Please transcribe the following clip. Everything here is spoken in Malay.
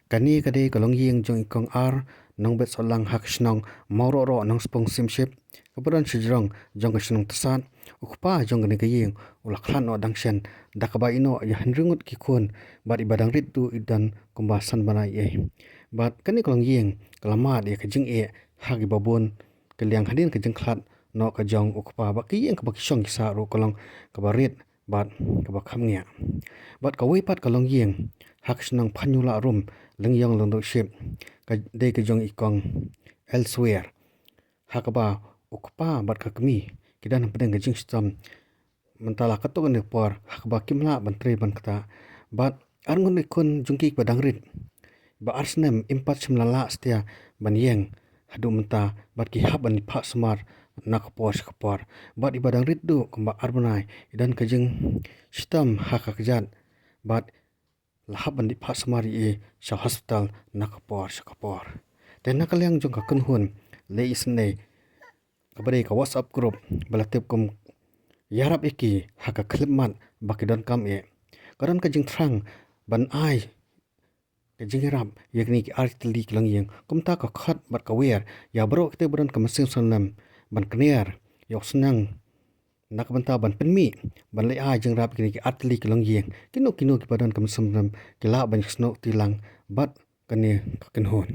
Kani kadai kalong ying jong ikong ar nong bet solang hak shnong mauro ro nong spong simship kabaran shijrong jong shnong tasat ukpa jong gani kaying ulakhan no dangshen dakaba ino ya hendrungut kikun bat ibadang ritu idan kumbasan banai bat kani kalong ying kalamat ya kajing hak ibabun kaliang hadin kajing khat no kajong ukpa ba kiyeng kabakishong kisa ro kalong kabarit bat kabakhamnya bat kawai pat kalong ying hak shnong phanyula rum lengyong lengdo ship de kajong ikong elsewhere hakaba ukpa bat kakmi kidan pedeng kajing stam mentala katok ne por hakba kimla bantre ban kata bat arngun ikun jungki padang rit ba arsnem impat shimlala stia ban yeng hadu menta bat ki haban pha smar nak pos kapor bat ibadang rit du kumba arbunai idan kajing stam hakakjat bat lahaban di pas mari sa hospital nakapor sakapor dan nakaliang jong kakun hun le isne kabare ka whatsapp group balatip kum yarap iki haka klipman bakidan kam karan ka jing thrang ban ai ka jing rap yakni ki artli klang yeng kumta ka khat bat ka wer ya bro kte buran ka masim sanam ban kner yok snang nak banta ban penmi ban le a jeng rap kini ki atli kilong yeng kino ki badan kam samram kila ban sno tilang bat kani kakin hon